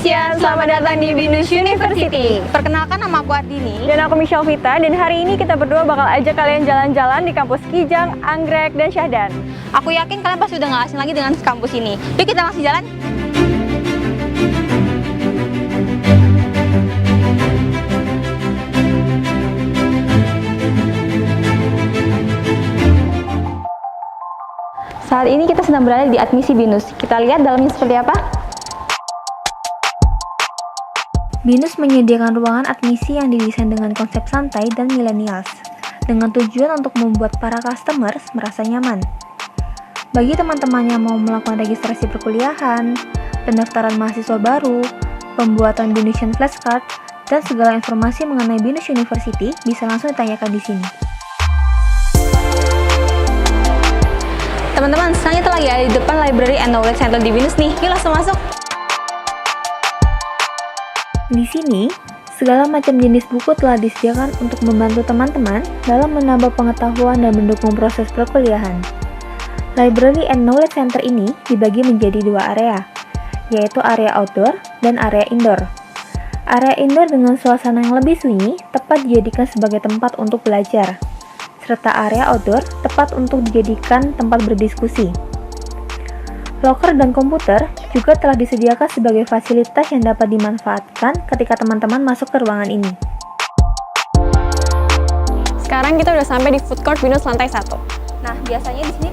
Cian, selamat datang di Binus University. Perkenalkan, nama aku Ardini. Dan aku Michelle Vita, dan hari ini kita berdua bakal ajak kalian jalan-jalan di kampus Kijang, Anggrek, dan Syahdan. Aku yakin kalian pasti udah gak asing lagi dengan kampus ini. Yuk kita langsung jalan. Saat ini kita sedang berada di admisi Binus. Kita lihat dalamnya seperti apa. Binus menyediakan ruangan admisi yang didesain dengan konsep santai dan millennials, dengan tujuan untuk membuat para customers merasa nyaman. Bagi teman-teman yang mau melakukan registrasi perkuliahan, pendaftaran mahasiswa baru, pembuatan Binusian flashcard, dan segala informasi mengenai Binus University bisa langsung ditanyakan di sini. Teman-teman, sekarang kita lagi ada di depan Library and Knowledge Center di Binus nih. Yuk langsung masuk. Di sini, segala macam jenis buku telah disediakan untuk membantu teman-teman dalam menambah pengetahuan dan mendukung proses perkuliahan. Library and Knowledge Center ini dibagi menjadi dua area, yaitu area outdoor dan area indoor. Area indoor dengan suasana yang lebih sunyi tepat dijadikan sebagai tempat untuk belajar, serta area outdoor tepat untuk dijadikan tempat berdiskusi. Loker dan komputer juga telah disediakan sebagai fasilitas yang dapat dimanfaatkan ketika teman-teman masuk ke ruangan ini. Sekarang kita udah sampai di food court Binus lantai 1. Nah, biasanya di sini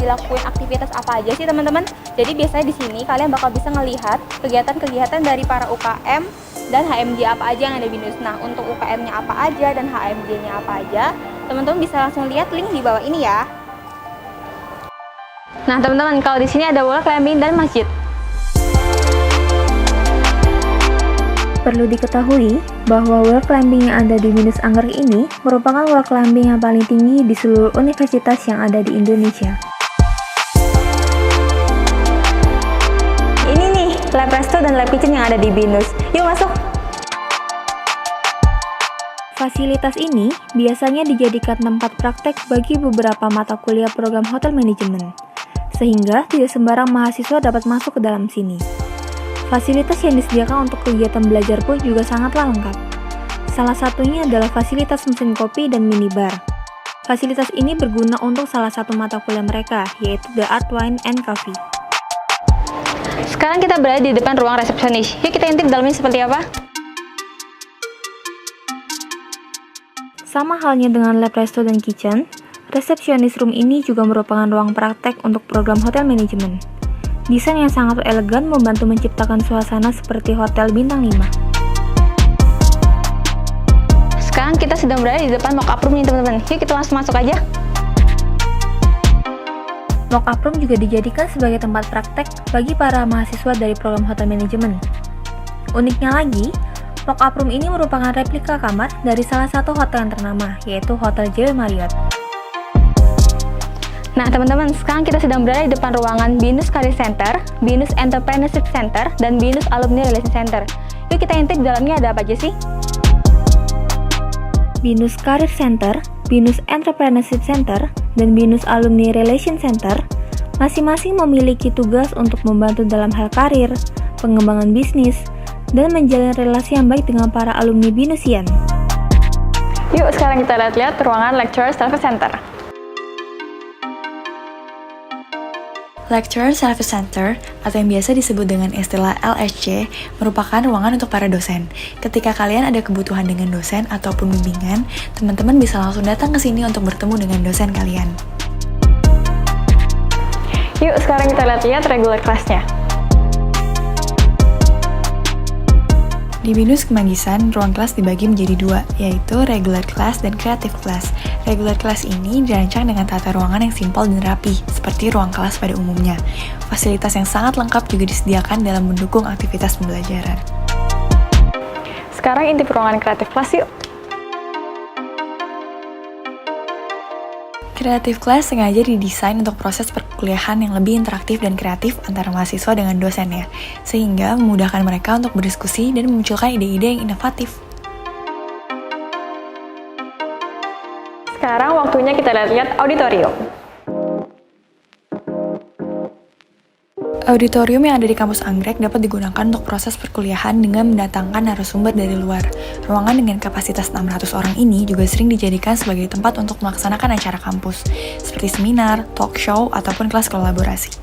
dilakuin aktivitas apa aja sih teman-teman? Jadi biasanya di sini kalian bakal bisa ngelihat kegiatan-kegiatan dari para UKM dan HMJ apa aja yang ada di Binus. Nah, untuk UKM-nya apa aja dan HMJ-nya apa aja, teman-teman bisa langsung lihat link di bawah ini ya. Nah, teman-teman, kalau di sini ada wall climbing dan masjid. Perlu diketahui bahwa wall climbing yang ada di Binus Anggrek ini merupakan wall climbing yang paling tinggi di seluruh universitas yang ada di Indonesia. Ini nih, lab resto dan lab kitchen yang ada di Binus. Yuk masuk! Fasilitas ini biasanya dijadikan tempat praktek bagi beberapa mata kuliah program hotel manajemen, sehingga tidak sembarang mahasiswa dapat masuk ke dalam sini. Fasilitas yang disediakan untuk kegiatan belajar pun juga sangatlah lengkap. Salah satunya adalah fasilitas mesin kopi dan minibar. Fasilitas ini berguna untuk salah satu mata kuliah mereka, yaitu The Art Wine and Coffee. Sekarang kita berada di depan ruang resepsionis. Yuk kita intip dalamnya seperti apa. Sama halnya dengan lab resto dan kitchen, resepsionis room ini juga merupakan ruang praktek untuk program hotel manajemen. Desain yang sangat elegan membantu menciptakan suasana seperti hotel bintang 5. Sekarang kita sedang berada di depan mock-up room nih teman-teman. Yuk kita langsung masuk aja. Mock-up room juga dijadikan sebagai tempat praktek bagi para mahasiswa dari program hotel manajemen. Uniknya lagi, mock-up room ini merupakan replika kamar dari salah satu hotel yang ternama, yaitu Hotel JW Marriott. Nah teman-teman, sekarang kita sedang berada di depan ruangan Binus Career Center, Binus Entrepreneurship Center, dan Binus Alumni Relation Center. Yuk kita intip dalamnya ada apa aja sih? Binus Career Center, Binus Entrepreneurship Center, dan Binus Alumni Relation Center masing-masing memiliki tugas untuk membantu dalam hal karir, pengembangan bisnis, dan menjalin relasi yang baik dengan para alumni Binusian. Yuk sekarang kita lihat ruangan Lecturer Service Center. Lecturer Service Center, atau yang biasa disebut dengan istilah LSC, merupakan ruangan untuk para dosen. Ketika kalian ada kebutuhan dengan dosen ataupun bimbingan, teman-teman bisa langsung datang ke sini untuk bertemu dengan dosen kalian. Yuk sekarang kita lihat regular class-nya. Di Binus Kemanggisan, ruang kelas dibagi menjadi dua, yaitu regular class dan creative class. Regular class ini dirancang dengan tata ruangan yang simpel dan rapi, seperti ruang kelas pada umumnya. Fasilitas yang sangat lengkap juga disediakan dalam mendukung aktivitas pembelajaran. Sekarang intip ruangan creative class yuk. Creative Class sengaja didesain untuk proses perkuliahan yang lebih interaktif dan kreatif antara mahasiswa dengan dosennya, sehingga memudahkan mereka untuk berdiskusi dan memunculkan ide-ide yang inovatif. Sekarang waktunya kita lihat auditorium. Auditorium yang ada di kampus Anggrek dapat digunakan untuk proses perkuliahan dengan mendatangkan narasumber dari luar. Ruangan dengan kapasitas 600 orang ini juga sering dijadikan sebagai tempat untuk melaksanakan acara kampus, seperti seminar, talk show, ataupun kelas kolaborasi.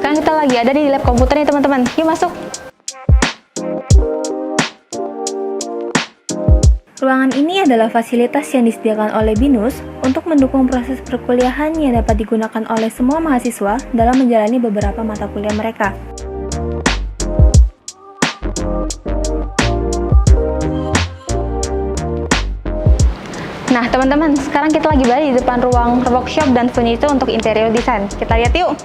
Sekarang kita lagi ada di lab komputer nih teman-teman. Yuk masuk. Ruangan ini adalah fasilitas yang disediakan oleh BINUS untuk mendukung proses perkuliahan yang dapat digunakan oleh semua mahasiswa dalam menjalani beberapa mata kuliah mereka. Nah teman-teman, sekarang kita lagi berada di depan ruang workshop dan furniture untuk interior design. Kita lihat yuk.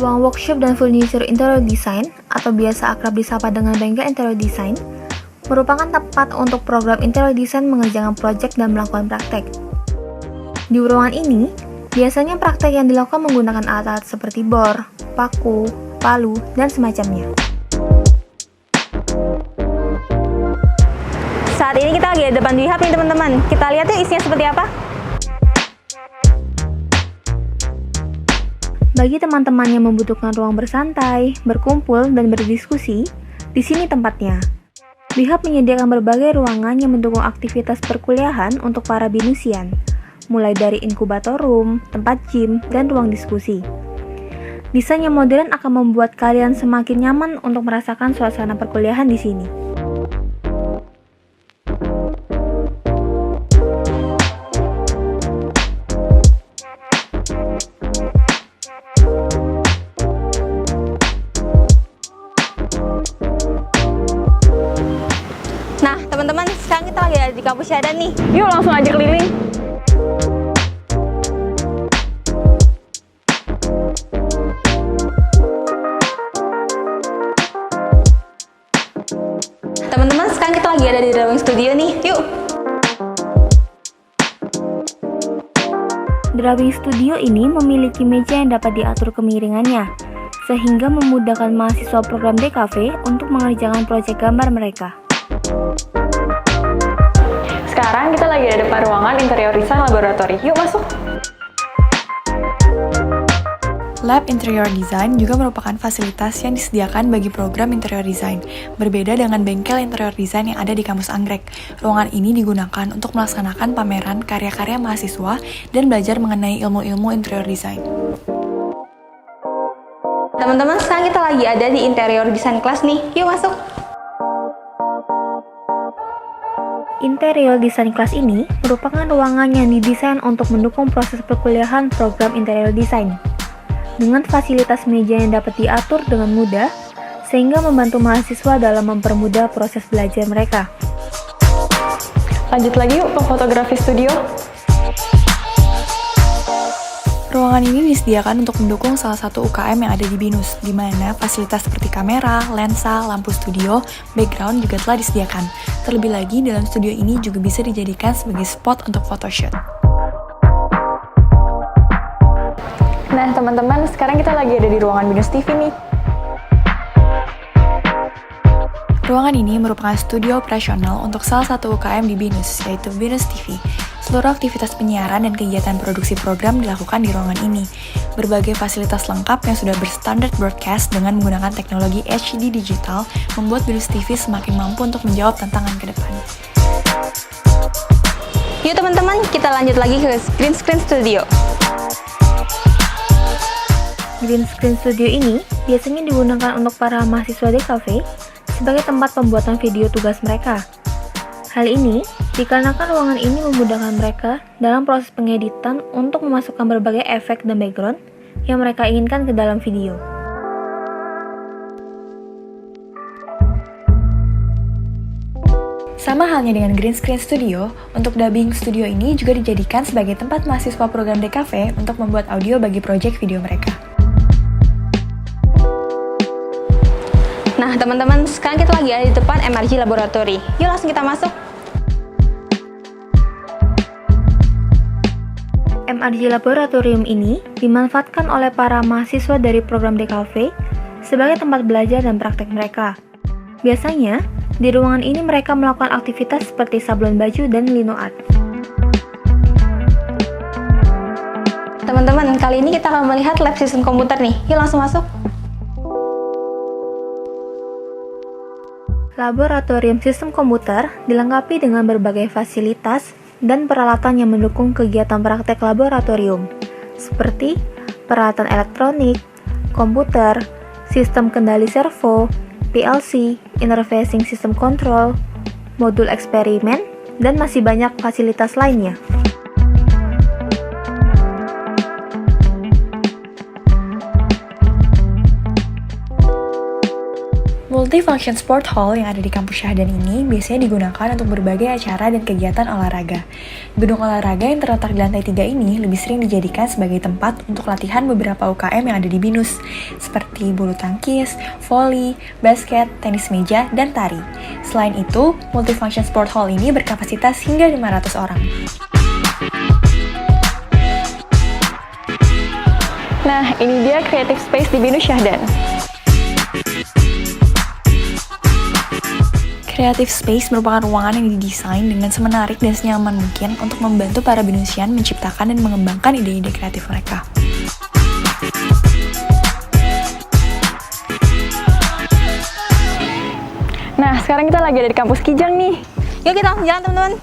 Ruang workshop dan furniture interior design, atau biasa akrab disapa dengan bengkel interior design, merupakan tempat untuk program interior design mengerjakan proyek dan melakukan praktek. Di ruangan ini, biasanya praktek yang dilakukan menggunakan alat-alat seperti bor, paku, palu, dan semacamnya. Saat ini kita lagi di depan Bihab nih teman-teman. Kita lihat yuk isinya seperti apa. Bagi teman-teman yang membutuhkan ruang bersantai, berkumpul, dan berdiskusi, di sini tempatnya. Bihab menyediakan berbagai ruangan yang mendukung aktivitas perkuliahan untuk para binusian, mulai dari inkubator room, tempat gym, dan ruang diskusi. Desain yang modern akan membuat kalian semakin nyaman untuk merasakan suasana perkuliahan di sini. Nah teman-teman, sekarang kita lagi ada di kampus Syadan nih. Yuk langsung aja keliling. Teman-teman, sekarang kita lagi ada di drawing studio nih. Yuk. Drawing studio ini memiliki meja yang dapat diatur kemiringannya, sehingga memudahkan mahasiswa program DKV untuk mengerjakan proyek gambar mereka. Sekarang kita lagi ada depan ruangan interior design laboratori. Yuk masuk. Lab Interior Design juga merupakan fasilitas yang disediakan bagi program interior design, berbeda dengan bengkel interior design yang ada di kampus Anggrek. Ruangan ini digunakan untuk melaksanakan pameran karya-karya mahasiswa dan belajar mengenai ilmu-ilmu interior design. Teman-teman, sekarang kita lagi ada di interior design class nih. Yuk masuk. Interior design class ini merupakan ruangan yang didesain untuk mendukung proses perkuliahan program interior design. Dengan fasilitas meja yang dapat diatur dengan mudah, sehingga membantu mahasiswa dalam mempermudah proses belajar mereka. Lanjut lagi yuk ke fotografi studio. Ruangan ini disediakan untuk mendukung salah satu UKM yang ada di BINUS, di mana fasilitas seperti kamera, lensa, lampu studio, background juga telah disediakan. Terlebih lagi, dalam studio ini juga bisa dijadikan sebagai spot untuk photoshoot. Nah teman-teman, sekarang kita lagi ada di ruangan BINUS TV nih. Ruangan ini merupakan studio operasional untuk salah satu UKM di BINUS, yaitu BINUS TV. Seluruh aktivitas penyiaran dan kegiatan produksi program dilakukan di ruangan ini. Berbagai fasilitas lengkap yang sudah berstandar broadcast dengan menggunakan teknologi HD digital membuat BINUS TV semakin mampu untuk menjawab tantangan ke depan. Yuk teman-teman, kita lanjut lagi ke Green Screen Studio. Green Screen Studio ini biasanya digunakan untuk para mahasiswa DKV sebagai tempat pembuatan video tugas mereka. Hal ini dikarenakan ruangan ini memudahkan mereka dalam proses pengeditan untuk memasukkan berbagai efek dan background yang mereka inginkan ke dalam video. Sama halnya dengan Green Screen Studio, untuk dubbing studio ini juga dijadikan sebagai tempat mahasiswa program DKV untuk membuat audio bagi proyek video mereka. Nah teman-teman, sekarang kita lagi ada di depan MRG Laboratory. Yuk langsung kita masuk. MRG Laboratorium ini dimanfaatkan oleh para mahasiswa dari program DKV sebagai tempat belajar dan praktek mereka. Biasanya, di ruangan ini mereka melakukan aktivitas seperti sablon baju dan lino art. teman-teman, kali ini kita akan melihat lab sistem komputer nih. Yuk langsung masuk. Laboratorium sistem komputer dilengkapi dengan berbagai fasilitas dan peralatan yang mendukung kegiatan praktek laboratorium, seperti peralatan elektronik, komputer, sistem kendali servo, PLC, interfacing sistem kontrol, modul eksperimen, dan masih banyak fasilitas lainnya. Multifunction Sport Hall yang ada di kampus Syahdan ini biasanya digunakan untuk berbagai acara dan kegiatan olahraga. Gedung olahraga yang terletak di lantai 3 ini lebih sering dijadikan sebagai tempat untuk latihan beberapa UKM yang ada di BINUS, seperti bulu tangkis, voli, basket, tenis meja, dan tari. Selain itu, Multifunction Sport Hall ini berkapasitas hingga 500 orang. Nah, ini dia Creative Space di BINUS Syahdan. Creative Space merupakan ruangan yang didesain dengan semenarik dan senyaman mungkin untuk membantu para BINUSian menciptakan dan mengembangkan ide-ide kreatif mereka. Nah, sekarang kita lagi ada di kampus Kijang nih. Yuk kita langsung jalan teman-teman.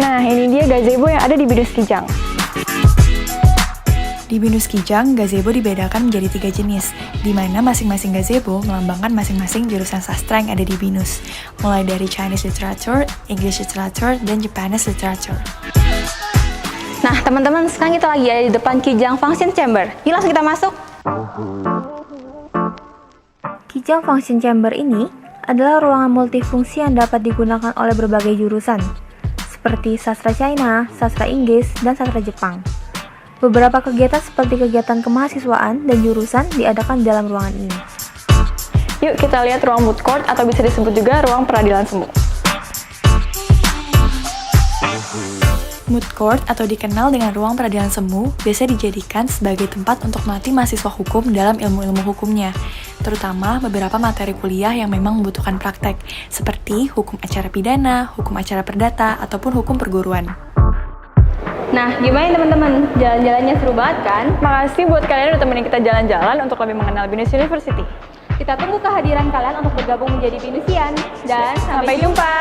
Nah, ini dia gazebo yang ada di BINUS Kijang. Di BINUS Kijang, gazebo dibedakan menjadi 3 jenis, di mana masing-masing gazebo melambangkan masing-masing jurusan sastra yang ada di BINUS, mulai dari Chinese Literature, English Literature, dan Japanese Literature. Nah teman-teman, sekarang kita lagi ada di depan Kijang Function Chamber. Yuk langsung kita masuk. Kijang Function Chamber ini adalah ruangan multifungsi yang dapat digunakan oleh berbagai jurusan, seperti sastra China, sastra Inggris, dan sastra Jepang. Beberapa kegiatan seperti kegiatan kemahasiswaan dan jurusan diadakan di dalam ruangan ini. Yuk kita lihat ruang moot court atau bisa disebut juga ruang peradilan semu. Moot court atau dikenal dengan ruang peradilan semu biasa dijadikan sebagai tempat untuk melatih mahasiswa hukum dalam ilmu-ilmu hukumnya, terutama beberapa materi kuliah yang memang membutuhkan praktek, seperti hukum acara pidana, hukum acara perdata, ataupun hukum perguruan. Nah gimana teman-teman? Jalan-jalannya seru banget kan? Makasih buat kalian udah temenin kita jalan-jalan untuk lebih mengenal BINUS University. Kita tunggu kehadiran kalian untuk bergabung menjadi BINUSian. Dan Sampai jumpa!